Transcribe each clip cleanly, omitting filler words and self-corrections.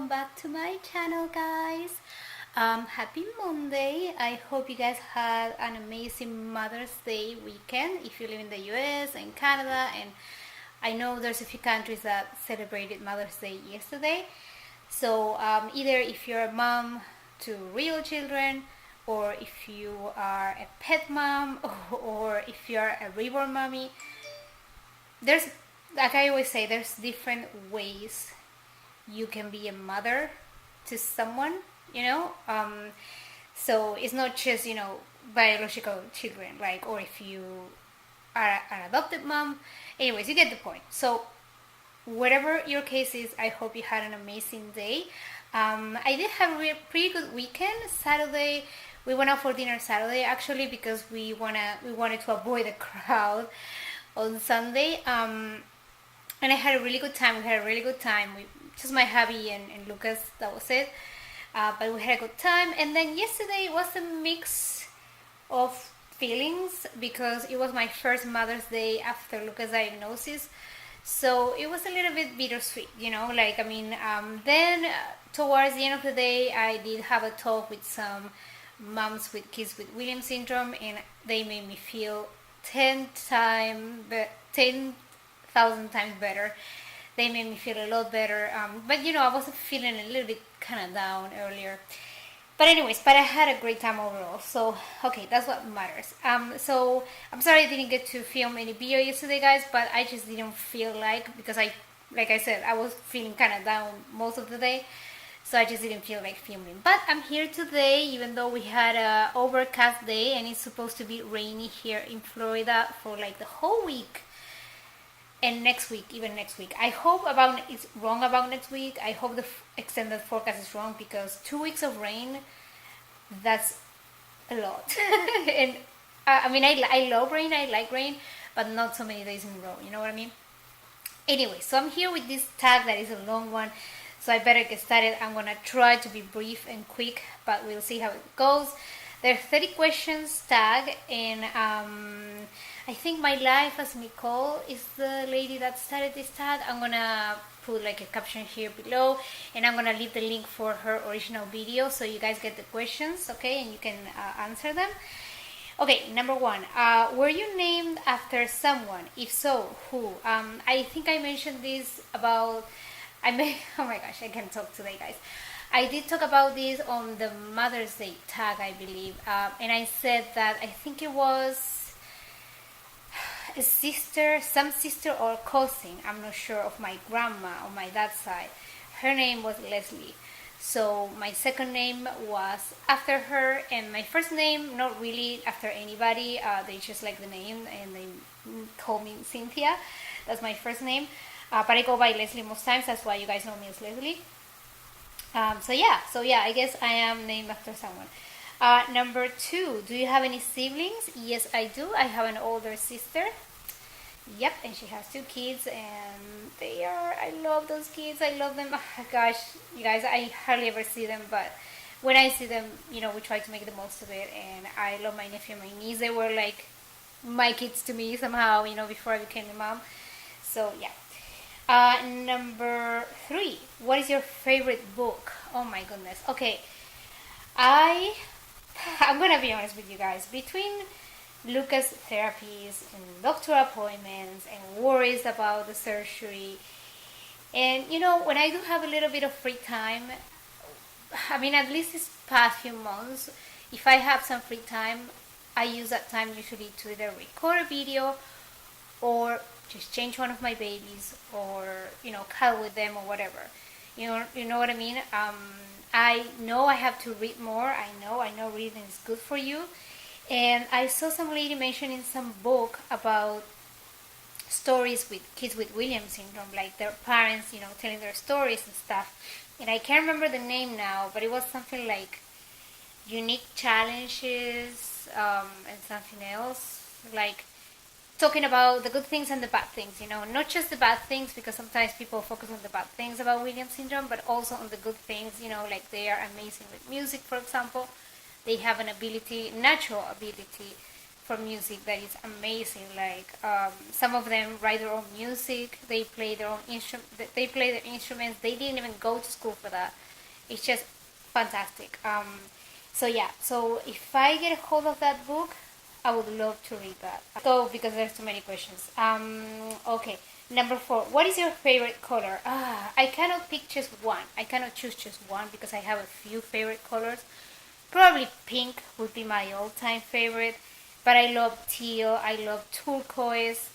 welcome back to my channel, guys. Happy Monday. I hope you guys had an amazing Mother's Day weekend if you live in the US and Canada, and I know there's a few countries that celebrated Mother's Day yesterday. So either if you're a mom to real children, or if you are a pet mom, or if you're a reborn mommy, there's, like I always say, there's different ways you can be a mother to someone, you know. So it's not just, biological children, like, or if you are an adopted mom. Anyways, you get the point. So whatever your case is, I hope you had an amazing day. I did have a pretty good weekend. Saturday, we went out for dinner Saturday, actually, because we wanted to avoid the crowd on Sunday. And I had a really good time. We had a really good time. Just my hubby and Lucas, that was it. But we had a good time. And then yesterday was a mix of feelings because it was my first Mother's Day after Lucas' diagnosis. So it was a little bit bittersweet, then towards the end of the day, I did have a talk with some moms with kids with Williams syndrome, and they made me feel 10,000 times better. They made me feel a lot better. But I wasn't feeling a little bit kind of down earlier. But anyways, I had a great time overall. So, okay, that's what matters. So I'm sorry I didn't get to film any video yesterday, guys, but I just didn't feel because like I said, I was feeling kind of down most of the day. So I just didn't feel like filming. But I'm here today, even though we had a overcast day and it's supposed to be rainy here in Florida for like the whole week. And even next week. I hope it's wrong about next week. I hope the extended forecast is wrong, because 2 weeks of rain, that's a lot. And I love rain, I like rain, but not so many days in a row, you know what I mean? Anyway, so I'm here with this tag that is a long one, so I better get started. I'm gonna try to be brief and quick, but we'll see how it goes. There are 30 questions tag, and I think My Life as Nicole is the lady that started this tag. I'm gonna put like a caption here below, and I'm gonna leave the link for her original video so you guys get the questions, okay, and you can answer them. Okay, number one, were you named after someone? If so, who? I think I mentioned this oh my gosh, I can't talk today, guys. I did talk about this on the Mother's Day tag, I believe, and I said that I think it was some sister or cousin, I'm not sure, of my grandma on my dad's side. Her name was Leslie. So my second name was after her, and my first name, not really after anybody. They just like the name, and they call me Cynthia. That's my first name. But I go by Leslie most times. That's why you guys know me as Leslie. So yeah, I guess I am named after someone. Number two, do you have any siblings? Yes, I do. I have an older sister. Yep, and she has 2 kids, and I love those kids. I love them. Oh, gosh, you guys, I hardly ever see them, but when I see them, we try to make the most of it. And I love my nephew and my niece. They were like my kids to me somehow, before I became a mom. So yeah. Number 3, what is your favorite book? Oh my goodness. Okay, I'm gonna be honest with you guys. Between Lucas therapies and doctor appointments and worries about the surgery, and when I do have a little bit of free time, at least this past few months, if I have some free time, I use that time usually to either record a video or just change one of my babies, or cuddle with them, or whatever. You know what I mean? I know I have to read more. I know reading is good for you. And I saw some lady mentioning some book about stories with kids with Williams syndrome, like their parents, telling their stories and stuff. And I can't remember the name now, but it was something like Unique Challenges, and something else, like talking about the good things and the bad things, not just the bad things, because sometimes people focus on the bad things about Williams syndrome, but also on the good things, like they are amazing with music, for example. They have an natural ability for music that is amazing. Like some of them write their own music. They play their own instrument. They play their instruments. They didn't even go to school for that. It's just fantastic. So yeah. So if I get a hold of that book, I would love to read that. Go because there's too many questions. Okay. Number 4. What is your favorite color? I cannot pick just one. I cannot choose just one because I have a few favorite colors. Probably pink would be my all-time favorite, but I love teal. I love turquoise.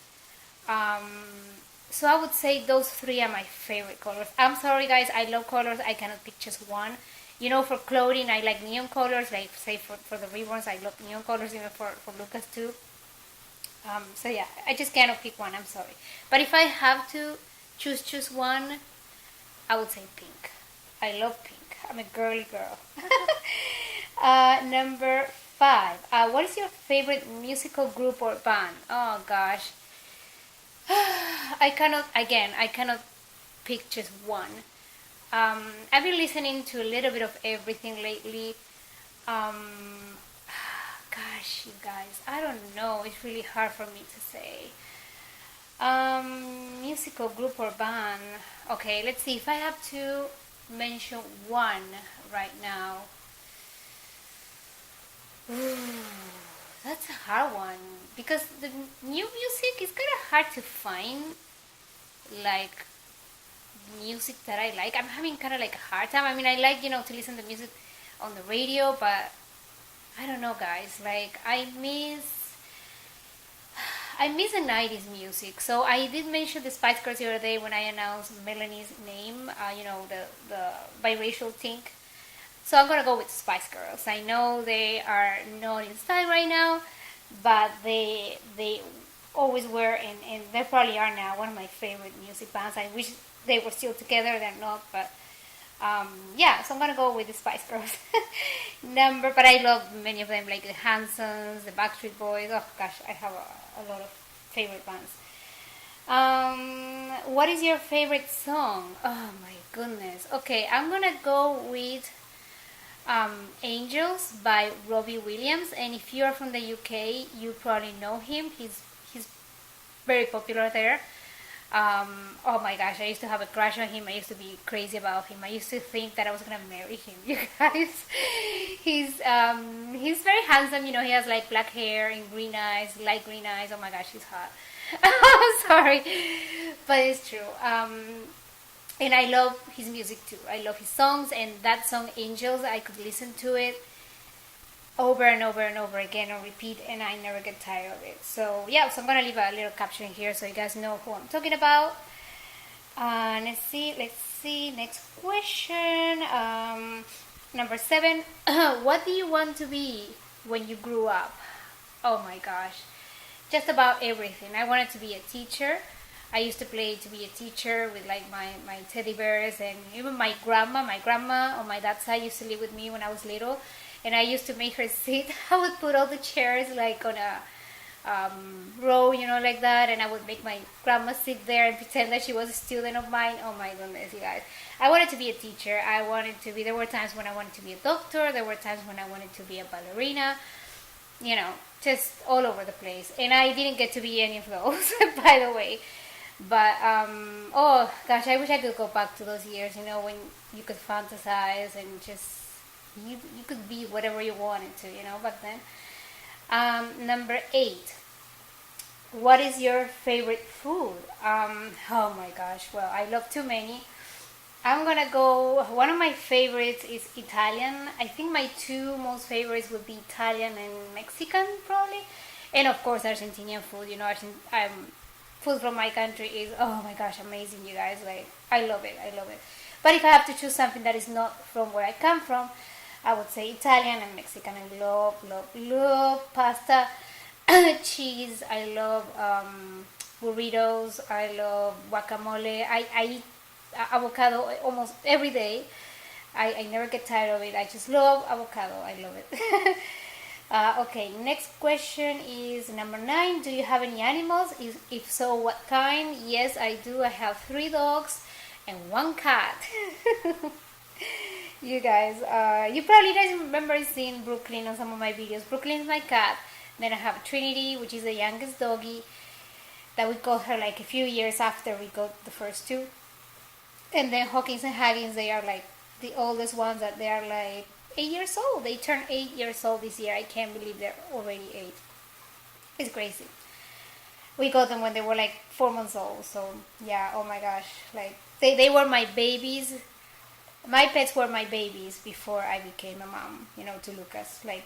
So I would say those three are my favorite colors. I'm sorry, guys. I love colors. I cannot pick just one. You know, for clothing, I like neon colors. Like, say, for the ribbons, I love neon colors, even for Lucas, too. So, yeah, I just cannot pick one. I'm sorry. But if I have to choose one, I would say pink. I love pink. I'm a girly girl. Number 5. What is your favorite musical group or band? Oh, gosh. I cannot pick just one. I've been listening to a little bit of everything lately. Gosh, you guys, I don't know. It's really hard for me to say. Musical group or band. Okay, let's see. If I have to mention one right now. Ooh, that's a hard one because the new music is kind of hard to find. Like music that I like. I'm having kind of like a hard time. I mean, I like, to listen to music on the radio, but I don't know, guys. Like I miss the 90s music. So I did mention the Spice Girls the other day when I announced Melanie's name, the biracial thing. So I'm gonna go with Spice Girls. I know they are not in style right now, but they always were, and they probably are now one of my favorite music bands. I wish they were still together. They're not, but yeah. So I'm gonna go with the Spice Girls. But I love many of them, like the Hansons, the Backstreet Boys. Oh gosh, I have a lot of favorite bands. What is your favorite song? Oh my goodness. Okay, I'm gonna go with Angels by Robbie Williams, and if you are from the UK, you probably know him. He's very popular there. Oh my gosh, I used to have a crush on him. I used to be crazy about him. I used to think that I was gonna marry him. You guys, he's very handsome. He has like black hair and green eyes, light green eyes. Oh my gosh, he's hot. Sorry, but it's true. And I love his music too. I love his songs, and that song Angels, I could listen to it over and over and over again on repeat, and I never get tired of it. So yeah, so I'm gonna leave a little caption here so you guys know who I'm talking about. Let's see. Next question. Number 7. What do you want to be when you grew up? Oh my gosh, just about everything. I wanted to be a teacher. I used to play to be a teacher with like my teddy bears, and even my grandma on my dad's side used to live with me when I was little, and I used to make her sit. I would put all the chairs like on a row, like that, and I would make my grandma sit there and pretend that she was a student of mine. Oh my goodness, you guys. I wanted to be a teacher. There were times when I wanted to be a doctor. There were times when I wanted to be a ballerina, just all over the place. And I didn't get to be any of those, by the way. But oh gosh, I wish I could go back to those years, when you could fantasize and just you could be whatever you wanted to, back then. Number 8. What is your favorite food? Oh my gosh, well, I love too many. I'm gonna go. One of my favorites is Italian. I think my 2 most favorites would be Italian and Mexican, probably, and of course Argentinian food. Food from my country is, oh my gosh, amazing, you guys. Like, I love it. But if I have to choose something that is not from where I come from, I would say Italian and Mexican. I love pasta, cheese. I love burritos. I love guacamole. I eat avocado almost every day. I never get tired of it. I just love avocado. I love it. Okay, next question is number 9. Do you have any animals? If so, what kind? Yes, I do. I have 3 dogs and 1 cat. You guys, you probably guys remember seeing Brooklyn on some of my videos. Brooklyn is my cat. Then I have Trinity, which is the youngest doggy that we got her like a few years after we got the first two. And then Hawkins and Haggins, they are like the oldest ones, that they are like 8 years old. They turned 8 years old this year. I can't believe they're already 8. It's crazy. We got them when they were like 4 months old. So yeah, oh my gosh, like they were my babies. My pets were my babies before I became a mom. To Lucas, like,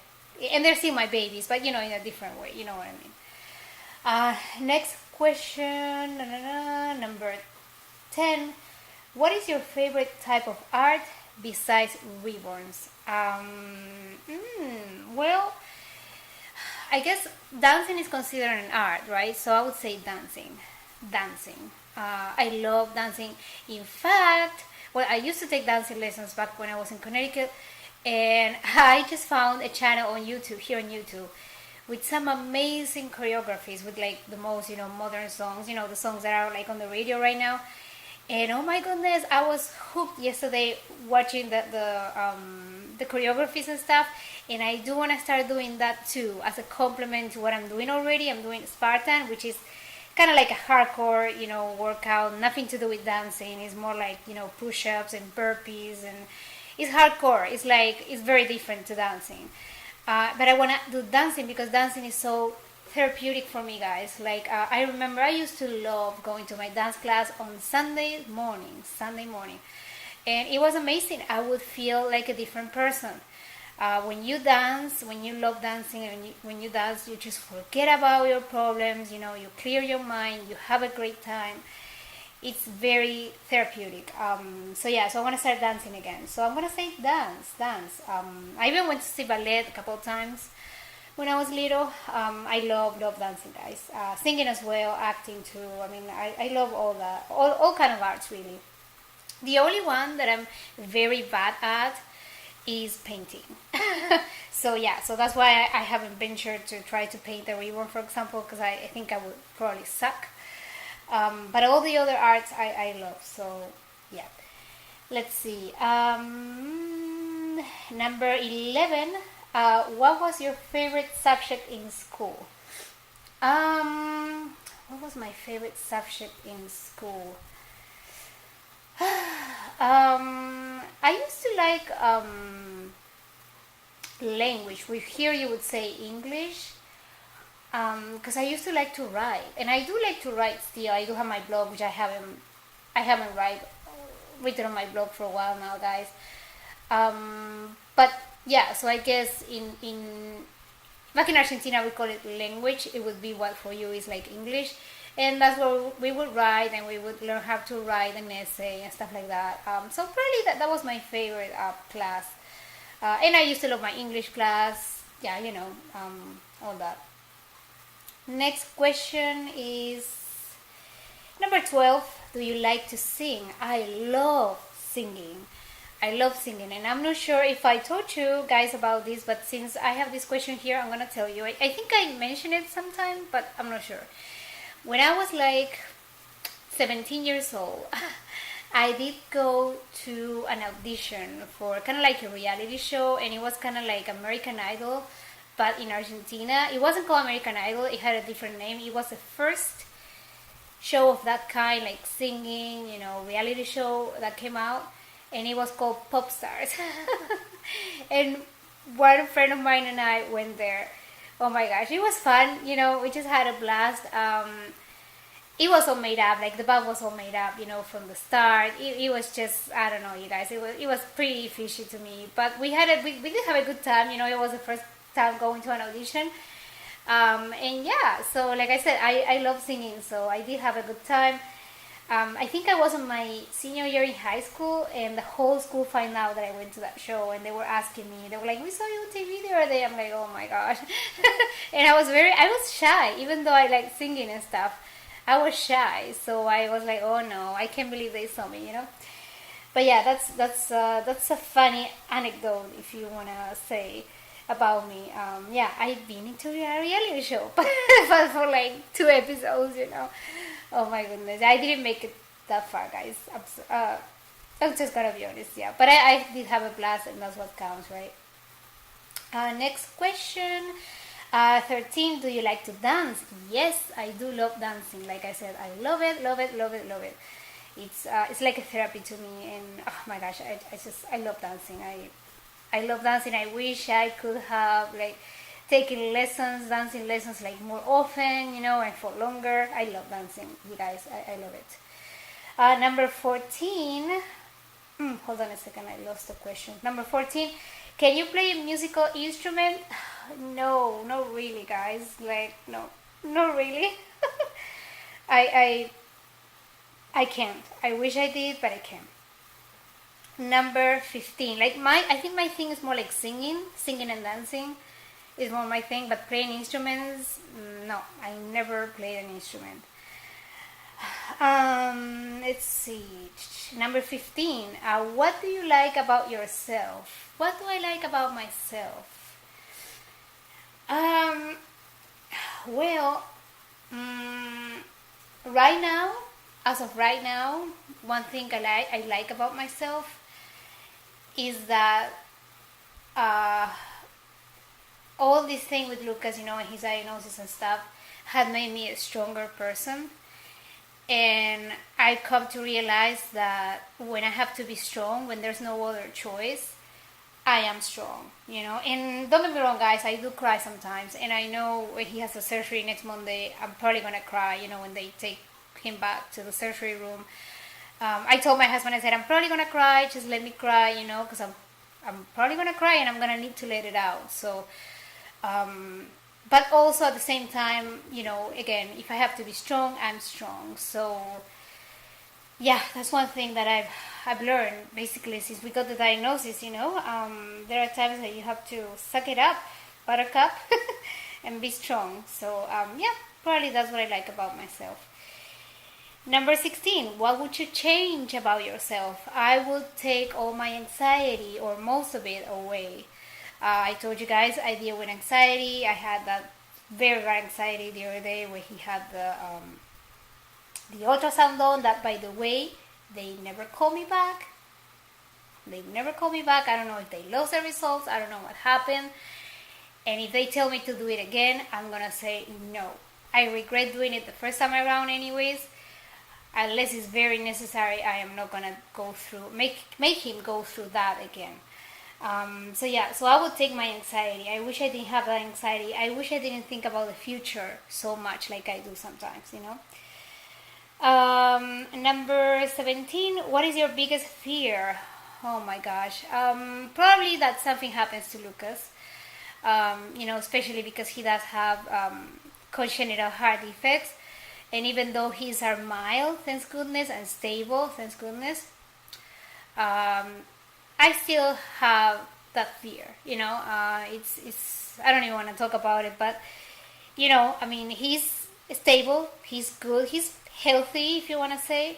and they're still my babies, but in a different way. You know what I mean? Next question, number 10. What is your favorite type of art besides reborns? Well, I guess dancing is considered an art, right? So I would say dancing. Dancing. I love dancing. In fact, well, I used to take dancing lessons back when I was in Connecticut, and I just found a channel on YouTube, here on YouTube, with some amazing choreographies with like the most, modern songs, the songs that are like on the radio right now. And oh my goodness, I was hooked yesterday watching the choreographies and stuff. And I do want to start doing that too, as a complement to what I'm doing already. I'm doing Spartan, which is kind of like a hardcore, workout, nothing to do with dancing. It's more like, push-ups and burpees, and it's hardcore. It's very different to dancing. But I want to do dancing because dancing is so therapeutic for me, guys. Like, I remember I used to love going to my dance class on Sunday morning, and it was amazing. I would feel like a different person. When you dance, when you love dancing, and when you dance, you just forget about your problems. You clear your mind, you have a great time. It's very therapeutic. So I want to start dancing again. So I'm gonna say dance. I even went to see ballet a couple of times when I was little. I love dancing, guys. Singing as well, acting too. I mean, I love all that, all kind of arts really. The only one that I'm very bad at is painting. So that's why I haven't ventured to try to paint a ribbon, for example, because I think I would probably suck. But all the other arts I love. So yeah, let's see. Number 11. What was your favorite subject in school? What was my favorite subject in school? I used to like language. Here you would say English, because I used to like to write, and I do like to write still. I do have my blog, which I haven't written on my blog for a while now, guys. But yeah, so I guess in back in Argentina we call it language. It would be what for you is like English, and that's where we would write, and we would learn how to write an essay and stuff like that. So probably that was my favorite class, and I used to love my English class. Yeah, all that. Next question is number 12. Do you like to sing? I love singing. And I'm not sure if I told you guys about this, but since I have this question here, I'm gonna tell you. I think I mentioned it sometime, but I'm not sure. When I was like 17 years old, I did go to an audition for kind of like a reality show, and it was kind of like American Idol, but in Argentina. It wasn't called American Idol, it had a different name. It was the first show of that kind, like singing, reality show that came out, and it was called Pop Stars. And one friend of mine and I went there. Oh my gosh, it was fun, we just had a blast. It was all made up, like the band was all made up, from the start. It was just, I don't know, you guys, it was pretty fishy to me, but we did have a good time. It was the first time going to an audition. And yeah, so like I said, I love singing, so I did have a good time. I think I was in my senior year in high school, and the whole school found out that I went to that show, and they were asking me. They were like, "We saw you on TV the other day." I'm like, "Oh my gosh!" And I was shy, even though I like singing and stuff. I was shy, so I was like, "Oh no, I can't believe they saw me," But yeah, that's a funny anecdote, if you wanna say, about me. Yeah, I've been into a reality show, but for like 2 episodes, Oh my goodness, I didn't make it that far, guys. I'm just gonna be honest, yeah. But I did have a blast, and that's what counts, right? Next question. 13, do you like to dance? Yes, I do love dancing. Like I said, I love it, love it, love it, love it. It's like a therapy to me, and oh my gosh, I love dancing. I love dancing. I wish I could have like taking lessons, dancing lessons like more often, and for longer. I love dancing, you guys. I love it. Number 14. Hold on a second, I lost the question. Number 14. Can you play a musical instrument? No, not really, guys. Like, no, not really. I, I can't. I wish I did, but I can't. Number 15. I think my thing is more like singing and dancing is more my thing, but playing instruments, no, I never played an instrument. Let's see. Number 15. What do you like about yourself? What do I like about myself? Um, well, right now, as of right now, one thing I like about myself is that uh, all this thing with Lucas, and his diagnosis and stuff, had made me a stronger person. And I come to realize that when I have to be strong, when there's no other choice, I am strong. And don't get me wrong, guys, I do cry sometimes. And I know when he has a surgery next Monday, I'm probably going to cry, when they take him back to the surgery room. I told my husband, I said, I'm probably going to cry, just let me cry, because I'm probably going to cry and I'm going to need to let it out. So, but also at the same time, again, if I have to be strong, I'm strong. So, yeah, that's one thing that I've learned basically since we got the diagnosis. There are times that you have to suck it up, buttercup, and be strong. So, yeah, probably that's what I like about myself. Number 16, what would you change about yourself? I would take all my anxiety or most of it away. I told you guys I deal with anxiety. I had that very bad anxiety the other day where he had the ultrasound done. That, by the way, they never called me back. They never called me back. I don't know if they lost the results. I don't know what happened. And if they tell me to do it again, I'm gonna say no. I regret doing it the first time around, anyways. Unless it's very necessary, I am not gonna go through make him go through that again. So I would take my anxiety. I wish I didn't have that anxiety. I wish I didn't think about the future so much like I do sometimes. Number 17, what is your biggest fear? Oh my gosh. Probably that something happens to Lucas. Especially because he does have congenital heart defects. And even though his are mild, thank goodness, and stable, thank goodness, I still have that fear. It's I don't even want to talk about it, but he's stable, he's good, he's healthy, if you want to say.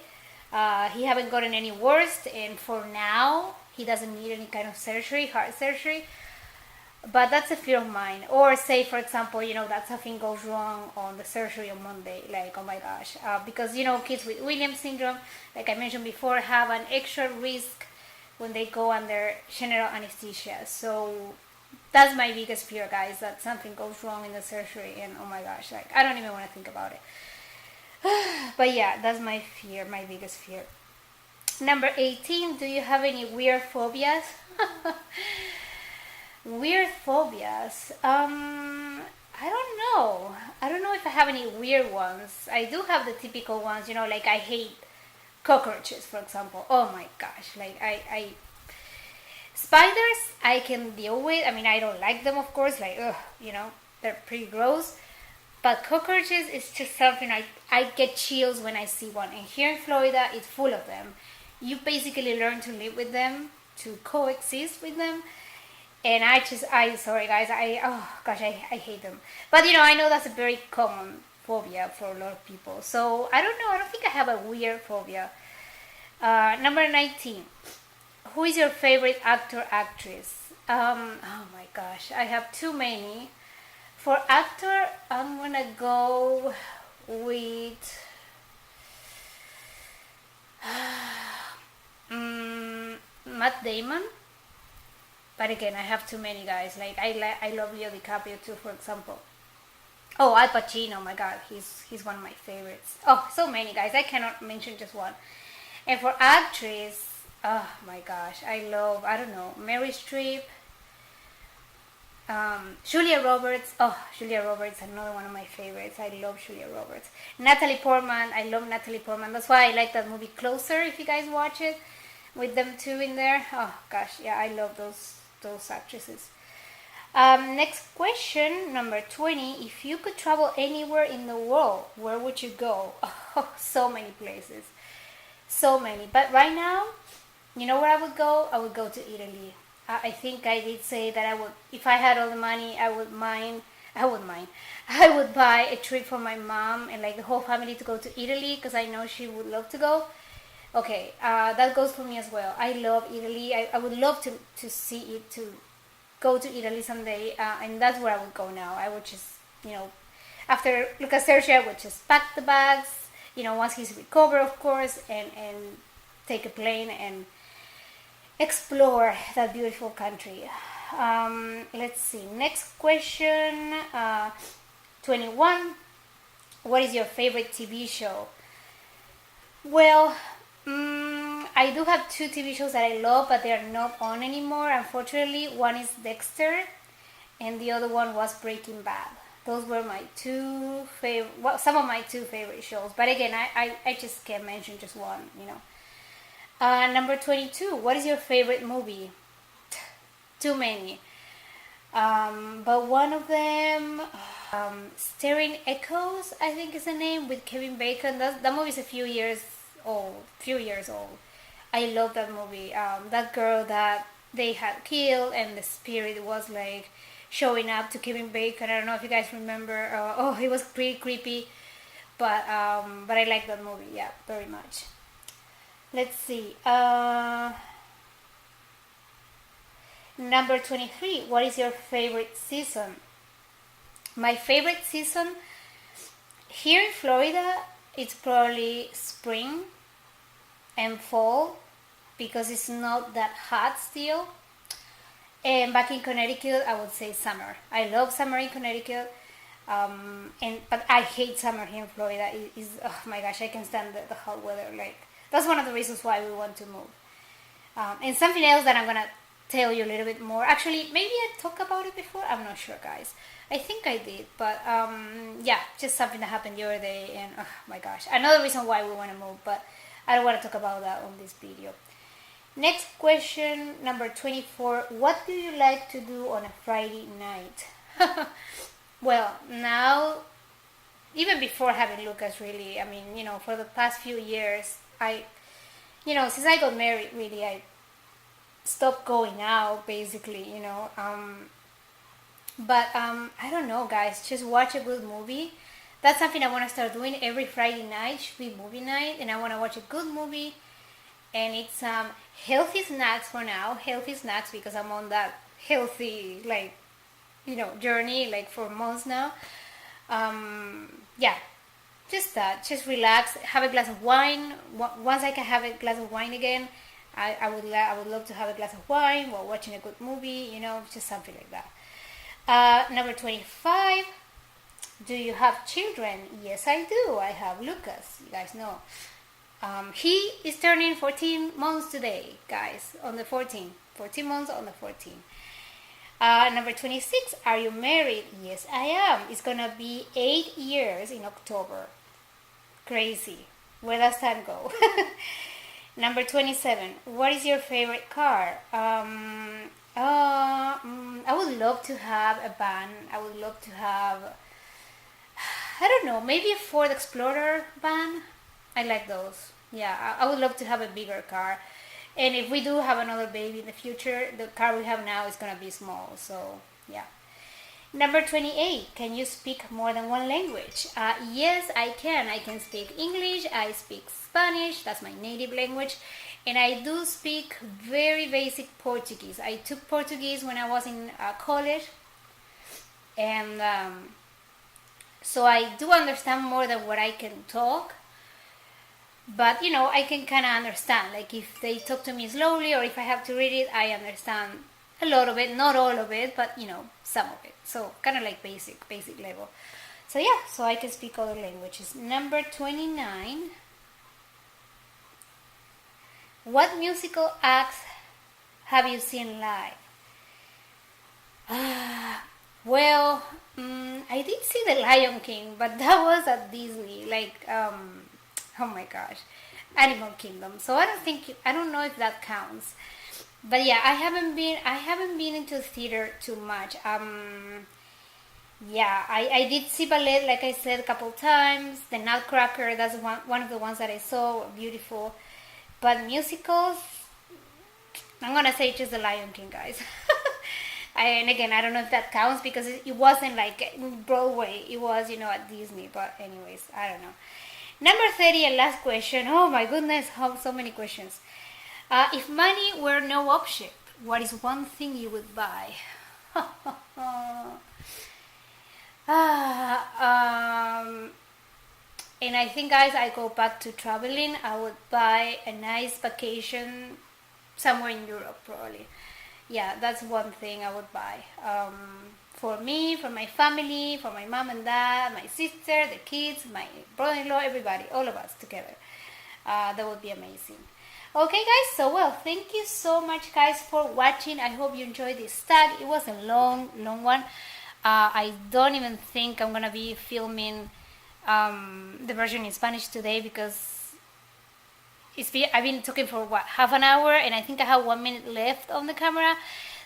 He haven't gotten any worse, and for now, he doesn't need any kind of surgery, heart surgery. But that's a fear of mine. Or say, for example, that something goes wrong on the surgery on Monday. Like, oh my gosh. Because, kids with Williams syndrome, like I mentioned before, have an extra risk when they go under general anesthesia. So that's my biggest fear, guys, that something goes wrong in the surgery. And oh my gosh, like, I don't even want to think about it. But yeah, that's my fear, my biggest fear. Number 18, do you have any weird phobias? Weird phobias. I don't know. I don't know if I have any weird ones. I do have the typical ones, like I hate cockroaches, for example. Oh my gosh. Like I spiders I can deal with. I mean, I don't like them, of course, like ugh, they're pretty gross. But cockroaches is just something I get chills when I see one. And here in Florida, it's full of them. You basically learn to live with them, to coexist with them. And sorry guys, oh gosh, I hate them. But I know that's a very common phobia for a lot of people. So I don't know, I don't think I have a weird phobia. Number 19, who is your favorite actor, actress? Oh my gosh, I have too many. For actor, I'm gonna go with Matt Damon. But again, I have too many guys. Like I love Leo DiCaprio too, for example. Oh, Al Pacino, my God, he's one of my favorites. Oh, so many guys. I cannot mention just one. And for actress, oh my gosh, I don't know, Mary Streep, Julia Roberts. Oh, Julia Roberts, another one of my favorites. I love Julia Roberts. Natalie Portman. I love Natalie Portman. That's why I like that movie Closer. If you guys watch it, with them two in there. Oh gosh, yeah, I love those actresses. Next question, number 20. If you could travel anywhere in the world, where would you go? Oh, so many places, so many. But right now, you know where I would go? I would go to Italy. I think I did say that I would, if I had all the money, I would mind. I would mind. I would buy a trip for my mom and like the whole family to go to Italy because I know she would love to go. Okay, that goes for me as well. I love Italy. I would love to see it, to go to Italy someday, and that's where I would go now. I would just, after Lucas Sergio, I would just pack the bags, once he's recovered, of course, and take a plane and explore that beautiful country. Let's see. Next question, 21. What is your favorite TV show? Well, I do have two TV shows that I love, but they are not on anymore, unfortunately. One is Dexter, and the other one was Breaking Bad. Those were my two favorite, well, some of my two favorite shows. But again, I just can't mention just one. Number 22. What is your favorite movie? Too many. But one of them, Staring Echoes, I think is the name, with Kevin Bacon. That movie is a few years old. I love that movie. That girl that they had killed, and the spirit was like showing up to Kevin Bacon. I don't know if you guys remember. It was pretty creepy, but I like that movie. Yeah, very much. Let's see. Number 23. What is your favorite season? My favorite season here in Florida, it's probably spring and fall because it's not that hot still. And back in Connecticut, I would say summer. I love summer in Connecticut, but I hate summer here in Florida. Oh my gosh, I can stand the hot weather. Like, that's one of the reasons why we want to move. And something else that I'm gonna tell you a little bit more. Actually, maybe I talked about it before. I'm not sure, guys. I think I did, but yeah, just something that happened the other day, and oh my gosh, another reason why we want to move. But I don't want to talk about that on this video. Next question, number 24. What do you like to do on a Friday night? Well, now, even before having Lucas, really, I mean, for the past few years, since I got married, really, I stopped going out, basically, But I don't know, guys, just watch a good movie. That's something I want to start doing every Friday night. Should be movie night, and I want to watch a good movie. And it's healthy snacks for now. Healthy snacks because I'm on that healthy journey for months now. Yeah, just that. Just relax. Have a glass of wine. Once I can have a glass of wine again, I would love to have a glass of wine while watching a good movie. Just something like that. Number 25. Do you have children? Yes, I do. I have Lucas. You guys know. He is turning 14 months today, guys, on the 14th. 14 months on the 14th. Number 26, are you married? Yes, I am. It's gonna be 8 years in October. Crazy. Where does time go? Number 27, what is your favorite car? I would love to have a van. I would love to have, I don't know, maybe a Ford Explorer van. I like those. Yeah, I would love to have a bigger car. And if we do have another baby in the future, the car we have now is going to be small. So, yeah. Number 28, can you speak more than one language? Yes, I can. I can speak English. I speak Spanish. That's my native language. And I do speak very basic Portuguese. I took Portuguese when I was in college. And so I do understand more than what I can talk. But, I can kind of understand. Like, if they talk to me slowly or if I have to read it, I understand a lot of it, not all of it, but some of it. So kind of like basic level. So yeah, so I can speak other languages. Number 29. What musical acts have you seen live? Well, I did see The Lion King, but that was at Disney. Like, oh my gosh, Animal Kingdom. So I don't know if that counts. But yeah, I haven't been into theater too much. Yeah, I did see ballet, like I said, a couple times. The Nutcracker, that's one of the ones that I saw, beautiful. But musicals, I'm gonna say just The Lion King, guys. And again, I don't know if that counts because it wasn't like Broadway. It was, at Disney. But anyways, I don't know. Number 30 and last question. Oh my goodness, how so many questions. If money were no object, what is one thing you would buy? And I think, guys, I go back to traveling. I would buy a nice vacation somewhere in Europe, probably. Yeah, that's one thing I would buy. For me, for my family, for my mom and dad, my sister, the kids, my brother-in-law, everybody, all of us together. That would be amazing. Okay, guys, so well, thank you so much, guys, for watching. I hope you enjoyed this tag. It was a long one. I don't even think I'm gonna be filming the version in Spanish today because I've been talking for half an hour, and I think I have 1 minute left on the camera,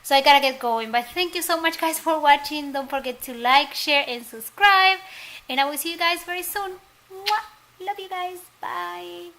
so I gotta get going. But thank you so much, guys, for watching. Don't forget to like, share, and subscribe, and I will see you guys very soon. Mwah! Love you guys. Bye.